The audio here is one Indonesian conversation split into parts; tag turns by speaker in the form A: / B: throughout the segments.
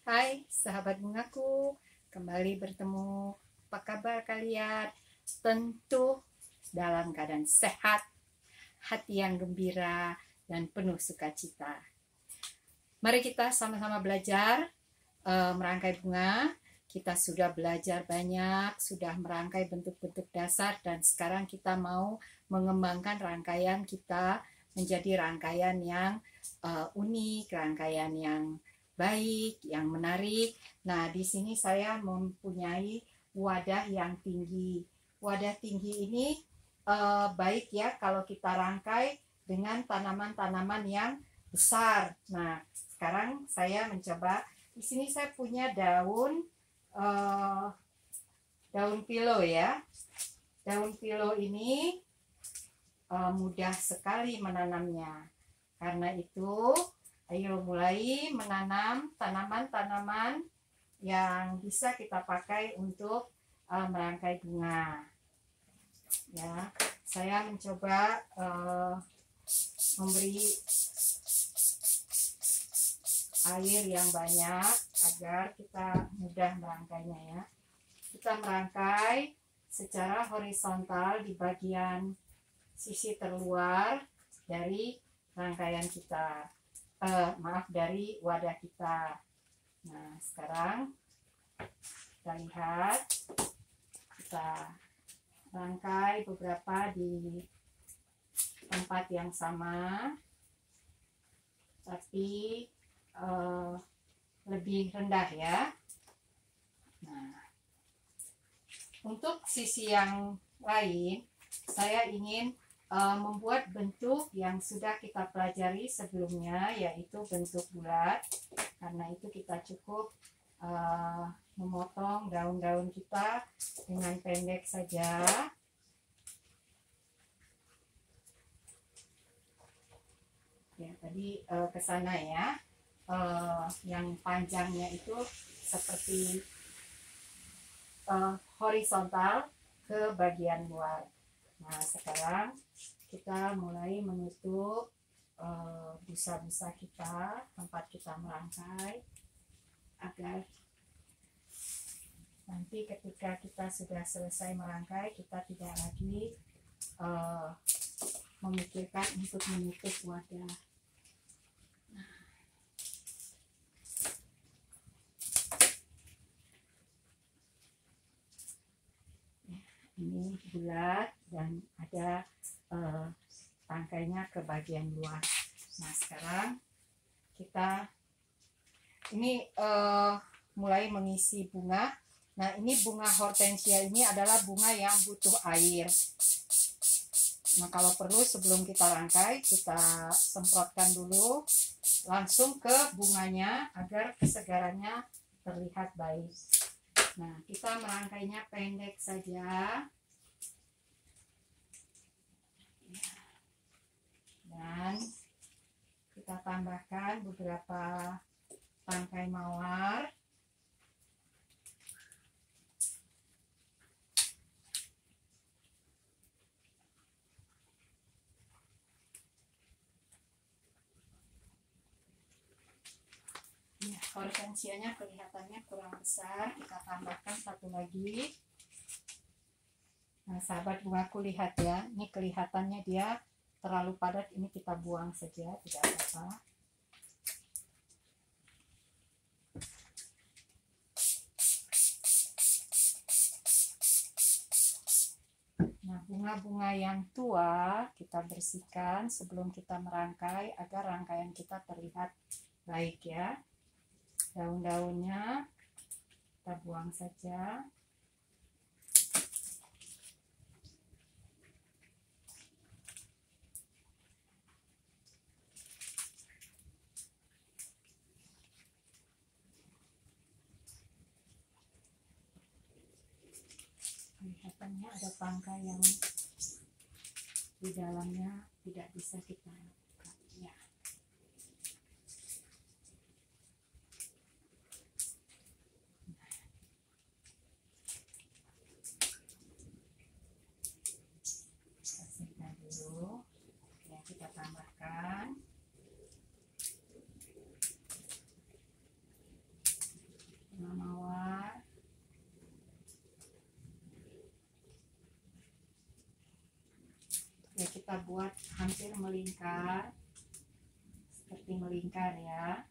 A: Hai sahabat bungaku, kembali bertemu. Apa kabar kalian? Tentu dalam keadaan sehat, hati yang gembira, dan penuh sukacita. Mari kita sama-sama belajar merangkai bunga. Kita sudah belajar banyak, sudah merangkai bentuk-bentuk dasar, dan sekarang kita mau mengembangkan rangkaian kita menjadi rangkaian yang unik, rangkaian yang baik, yang menarik. Nah, di sini saya mempunyai wadah yang tinggi. Wadah tinggi ini baik ya kalau kita rangkai dengan tanaman-tanaman yang besar. Nah, sekarang saya mencoba. Di sini saya punya daun pilo ya. Daun pilo ini mudah sekali menanamnya. Karena itu, ayo mulai menanam tanaman-tanaman yang bisa kita pakai untuk merangkai bunga. Ya, saya mencoba memberi air yang banyak agar kita mudah merangkainya ya. Kita merangkai secara horizontal di bagian sisi terluar dari rangkaian kita. Dari wadah kita. Nah, sekarang kita lihat, kita rangkai beberapa di tempat yang sama, tapi lebih rendah ya. Nah, untuk sisi yang lain, saya ingin membuat bentuk yang sudah kita pelajari sebelumnya, yaitu bentuk bulat. Karena itu kita cukup memotong daun-daun kita dengan pendek saja. Ya, tadi ke sana ya. Yang panjangnya itu seperti horizontal ke bagian luar. Nah, sekarang kita mulai menutup busa-busa kita, tempat kita merangkai, agar nanti ketika kita sudah selesai merangkai, kita tidak lagi memikirkan untuk menutup wadah. Ini bulat dan ada rangkainya ke bagian luar. Nah, sekarang kita ini mulai mengisi bunga. Nah, ini bunga hortensia ini adalah bunga yang butuh air. Nah, kalau perlu sebelum kita rangkai, kita semprotkan dulu langsung ke bunganya agar kesegarannya terlihat baik. Nah, kita merangkainya pendek saja. Dan kita tambahkan beberapa tangkai mawar. Ya, hortensianya kelihatannya kurang besar, kita tambahkan satu lagi. Nah, sahabat bungaku, lihat ya, ini kelihatannya dia terlalu padat, ini kita buang saja, tidak apa-apa. Nah, bunga-bunga yang tua kita bersihkan sebelum kita merangkai agar rangkaian kita terlihat baik ya. Daun-daunnya kita buang saja. Kelihatannya ada tangkai yang di dalamnya tidak bisa kita buka ya. Bersihkan dulu ya, kita tambahkan kita buat hampir melingkar, seperti melingkar ya.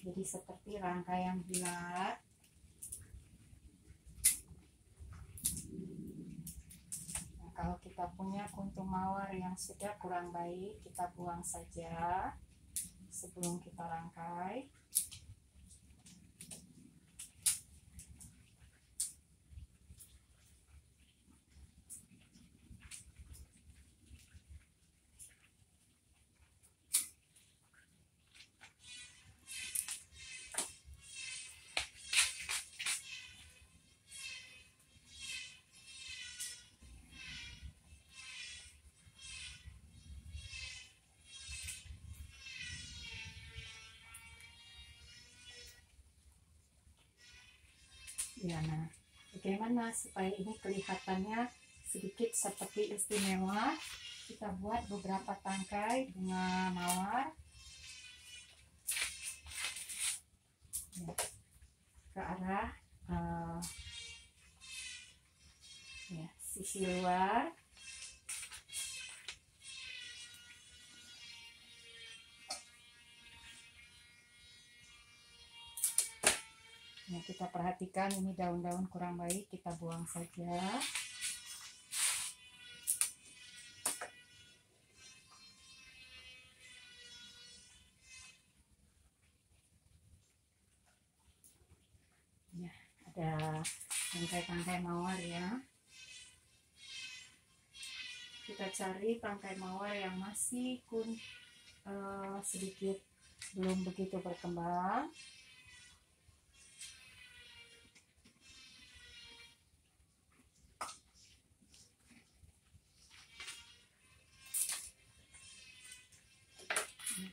A: Jadi seperti rangkaian bulat. Nah, kalau kita punya kuntum mawar yang sudah kurang baik, kita buang saja sebelum kita rangkai. Ya, nah, bagaimana supaya ini kelihatannya sedikit seperti istimewa? Kita buat beberapa tangkai bunga mawar ya, ke arah ya, sisi luar. Nah, kita perhatikan ini daun-daun kurang baik, kita buang saja. Ya, ada tangkai-tangkai mawar ya. Kita cari tangkai mawar yang masih sedikit belum begitu berkembang.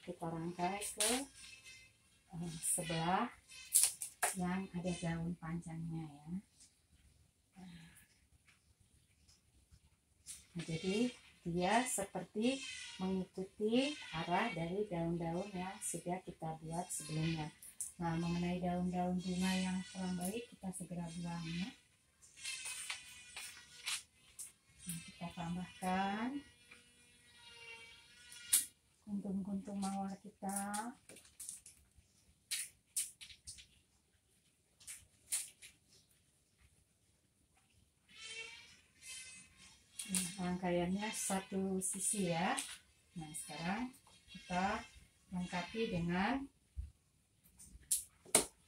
A: Kita rangkai ke sebelah yang ada daun panjangnya ya. Nah, jadi dia seperti mengikuti arah dari daun-daun yang sudah kita buat sebelumnya. Nah, mengenai daun-daun bunga yang kurang baik, kita segera buang ya. Nah, kita tambahkan kuntum-kuntum mawar kita. Nah, rangkaiannya satu sisi ya. Nah, sekarang kita lengkapi dengan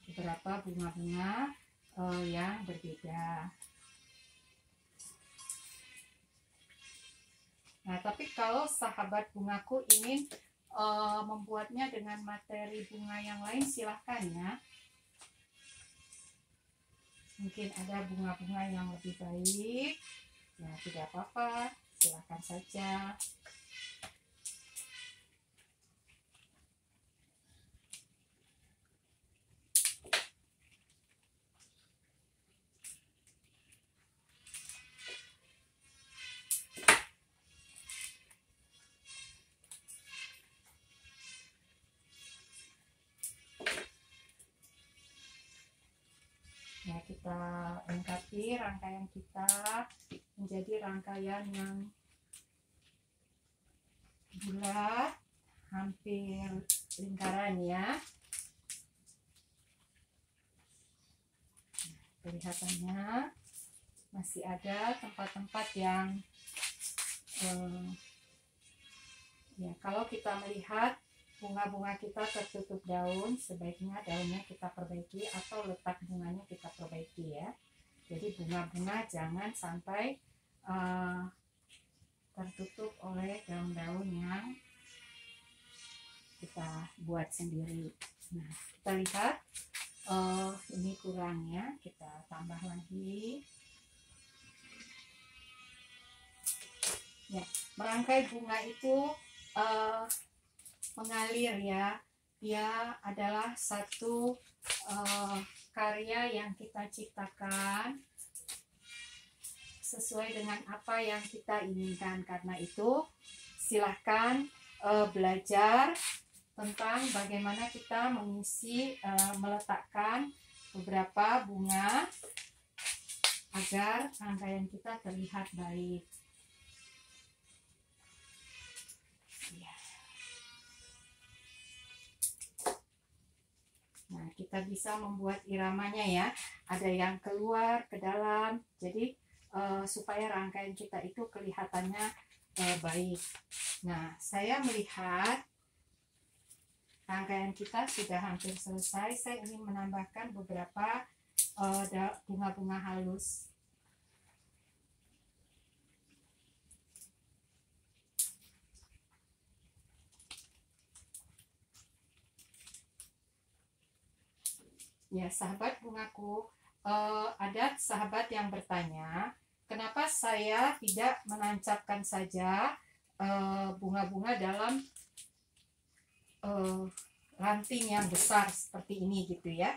A: beberapa bunga-bunga yang berbeda. Nah, tapi kalau sahabat bungaku ingin membuatnya dengan materi bunga yang lain, silahkan ya. Mungkin ada bunga-bunga yang lebih baik, ya tidak apa-apa, silahkan saja. Ya, kita lengkapi rangkaian kita menjadi rangkaian yang bulat, hampir lingkaran ya. Kelihatannya masih ada tempat-tempat yang ya, kalau kita melihat bunga-bunga kita tertutup daun, sebaiknya daunnya kita perbaiki atau letak bunganya kita perbaiki ya. Jadi bunga-bunga jangan sampai tertutup oleh daun-daun yang kita buat sendiri. Nah, kita lihat ini kurangnya, kita tambah lagi. Ya, merangkai bunga itu mengalir ya. Dia adalah satu karya yang kita ciptakan sesuai dengan apa yang kita inginkan. Karena itu silahkan belajar tentang bagaimana kita mengisi, meletakkan beberapa bunga agar rangkaian kita terlihat baik. kita bisa membuat iramanya ya. Ada yang keluar ke dalam, jadi supaya rangkaian kita itu kelihatannya baik. Nah, saya melihat rangkaian kita sudah hampir selesai. Saya ingin menambahkan beberapa bunga-bunga halus. Ya, sahabat bungaku, ada sahabat yang bertanya, kenapa saya tidak menancapkan saja bunga-bunga dalam ranting yang besar seperti ini gitu ya.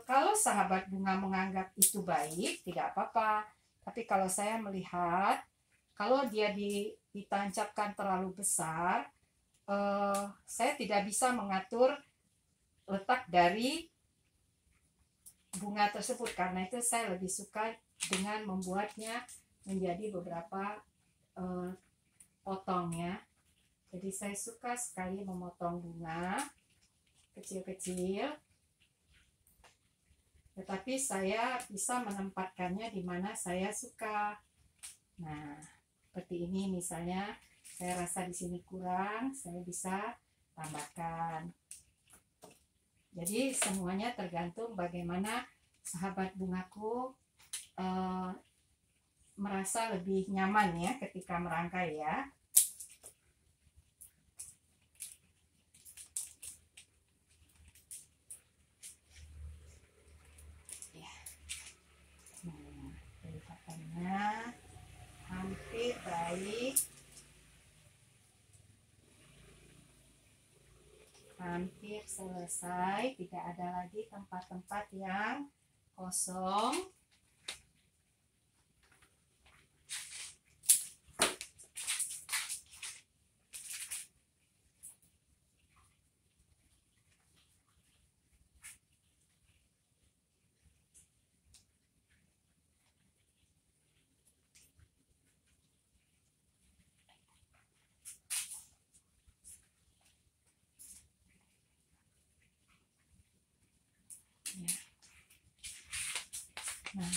A: Kalau sahabat bunga menganggap itu baik, tidak apa-apa. Tapi kalau saya melihat, kalau dia ditancapkan terlalu besar, saya tidak bisa mengatur letak dari bunga tersebut. Karena itu saya lebih suka dengan membuatnya menjadi beberapa potong ya. Jadi saya suka sekali memotong bunga kecil-kecil, tetapi saya bisa menempatkannya di mana saya suka. Nah, seperti ini misalnya, saya rasa di sini kurang, saya bisa tambahkan. Jadi semuanya tergantung bagaimana sahabat bungaku merasa lebih nyaman ya ketika merangkai ya. Nah, pelipatannya hampir baik. Hampir selesai, tidak ada lagi tempat-tempat yang kosong. Nah,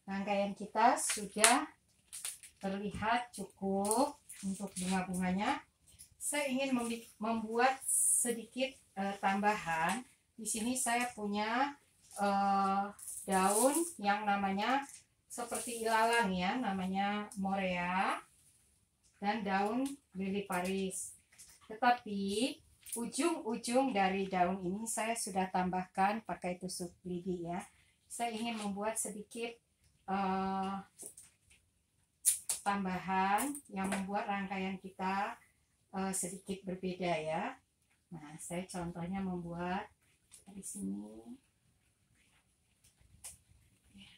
A: rangkaian kita sudah terlihat cukup untuk bunga-bunganya. Saya ingin membuat sedikit tambahan. Di sini saya punya daun yang namanya seperti ilalang ya, namanya morea, dan daun lili Paris. Tetapi ujung-ujung dari daun ini saya sudah tambahkan pakai tusuk lidi ya. Saya ingin membuat sedikit tambahan yang membuat rangkaian kita sedikit berbeda ya. Nah, saya contohnya membuat dari sini.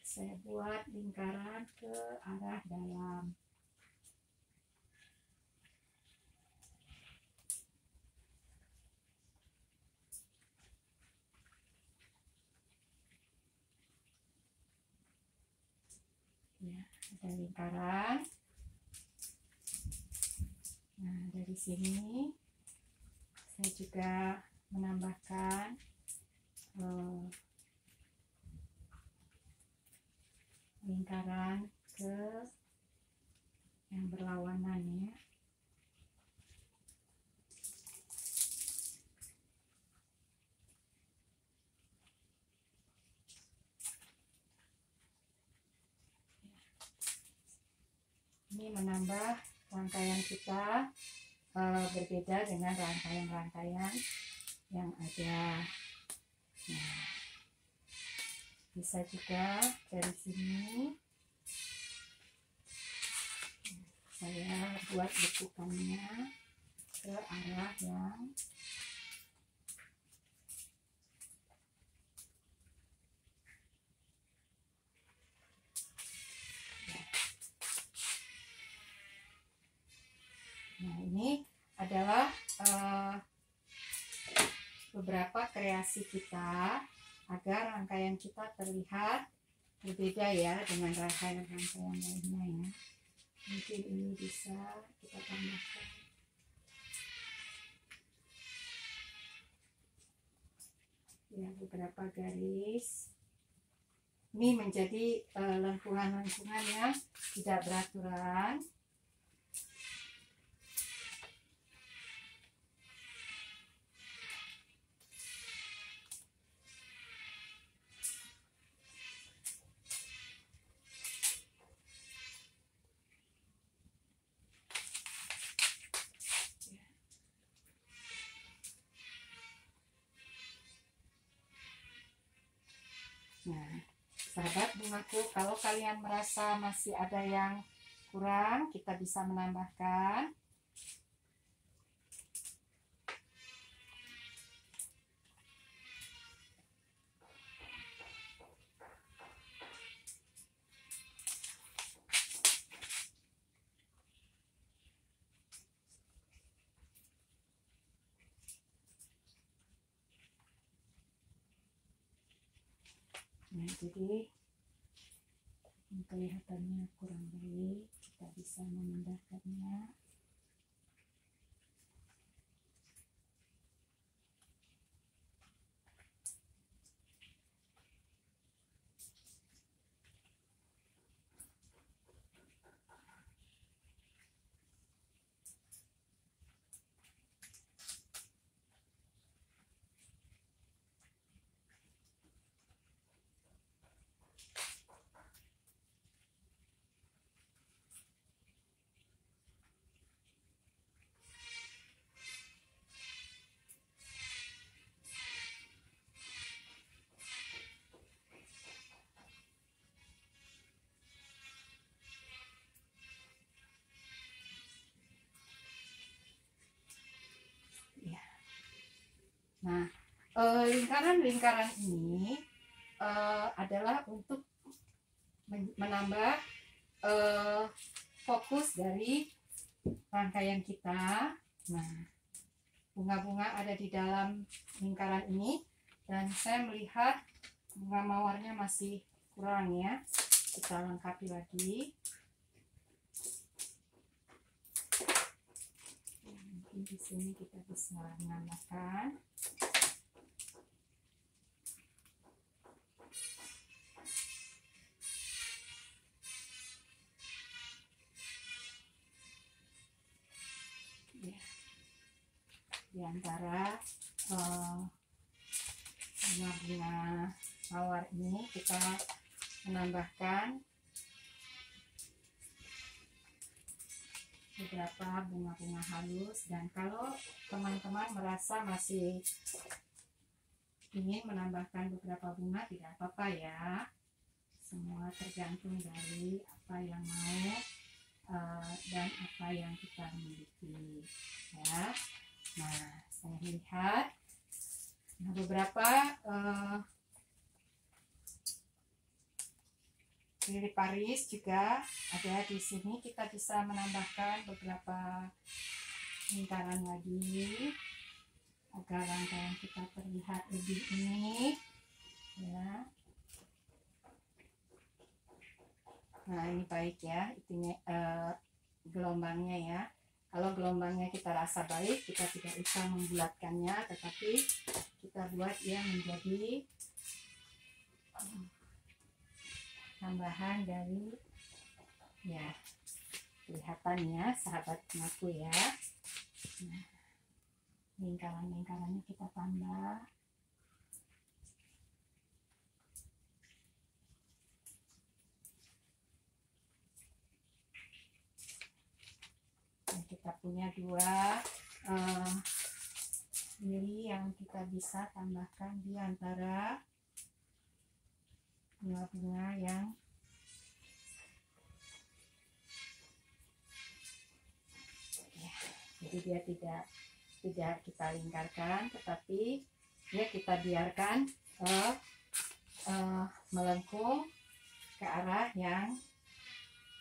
A: Saya buat lingkaran ke arah dalam. Ya, ada lingkaran. Nah, dari sini saya juga menambahkan lingkaran ke yang berlawanan ya. Ini menambah rangkaian kita berbeda dengan rangkaian-rangkaian yang ada. Nah, bisa juga dari sini saya buat bekukannya ke arah yang nah, ini adalah beberapa kreasi kita agar rangkaian kita terlihat berbeda ya dengan rangkaian-rangkaian lainnya ya. Mungkin ini bisa kita tambahkan. ya, beberapa garis. Ini menjadi lengkungan-lengkungan yang tidak beraturan. Nah, sahabat bungaku, kalau kalian merasa masih ada yang kurang, kita bisa menambahkan. Nah, jadi kelihatannya kurang baik, kita bisa memindahkannya. Nah, lingkaran-lingkaran ini adalah untuk menambah fokus dari rangkaian kita. Nah, bunga-bunga ada di dalam lingkaran ini, dan saya melihat bunga mawarnya masih kurang ya. Kita lengkapi lagi. Mungkin di sini kita bisa menambahkan. Di antara bunga-bunga mawar ini kita menambahkan beberapa bunga-bunga halus, dan kalau teman-teman merasa masih ingin menambahkan beberapa bunga, tidak apa-apa ya, semua tergantung dari apa yang mau dan apa yang kita miliki ya. Nah, saya lihat beberapa lili Paris juga ada di sini. Kita bisa menambahkan beberapa lingkaran lagi agar rangkaian kita terlihat lebih unik ya. Nah, ini baik ya, itunya gelombangnya ya. Kalau gelombangnya kita rasa baik, kita tidak usah membulatkannya, tetapi kita buat ya menjadi tambahan dari ya, kelihatannya sahabat bungaku ya. Nah, lingkaran-lingkarannya kita tambah. Kita punya dua lili yang kita bisa tambahkan di antara bunga-bunga yang ya, jadi dia tidak kita lingkarkan, tetapi ya kita biarkan melengkung ke arah yang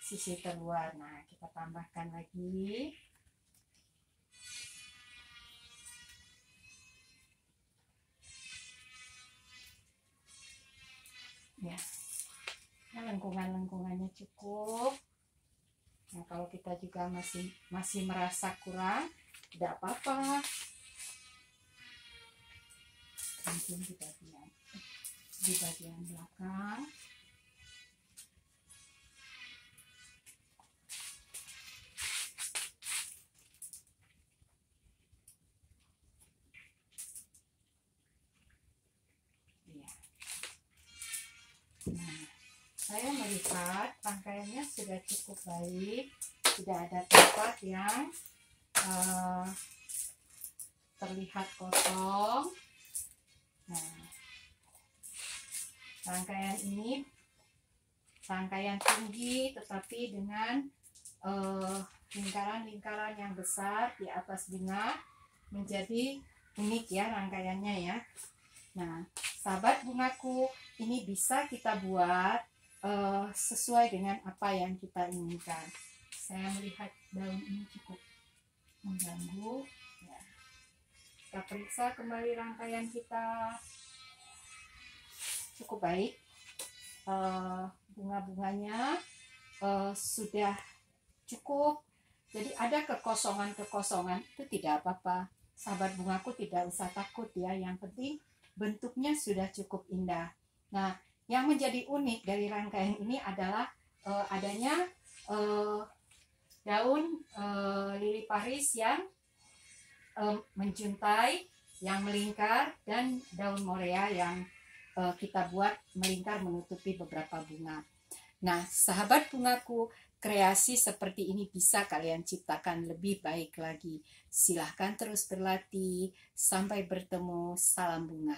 A: sisi terluar. Nah, kita tambahkan lagi. Ya, nah, lengkungan-lengkungannya cukup. Nah, kalau kita juga masih merasa kurang, tidak apa-apa. mungkin di bagian belakang. Nah, saya melihat rangkaiannya sudah cukup baik, tidak ada tempat yang terlihat kosong. Nah, rangkaian ini rangkaian tinggi tetapi dengan lingkaran-lingkaran yang besar di atas bunga, menjadi unik ya rangkaiannya ya. Nah, sahabat bungaku, ini bisa kita buat sesuai dengan apa yang kita inginkan. Saya melihat daun ini cukup mengganggu. Ya. Kita periksa kembali rangkaian kita, cukup baik. Bunga-bunganya sudah cukup. Jadi ada kekosongan-kekosongan itu tidak apa-apa. Sahabat bungaku tidak usah takut ya. Yang penting bentuknya sudah cukup indah. Nah, yang menjadi unik dari rangkaian ini adalah adanya daun lili Paris yang menjuntai, yang melingkar, dan daun morea yang kita buat melingkar menutupi beberapa bunga. Nah, sahabat bungaku, kreasi seperti ini bisa kalian ciptakan lebih baik lagi. Silahkan terus berlatih. Sampai bertemu. Salam bunga.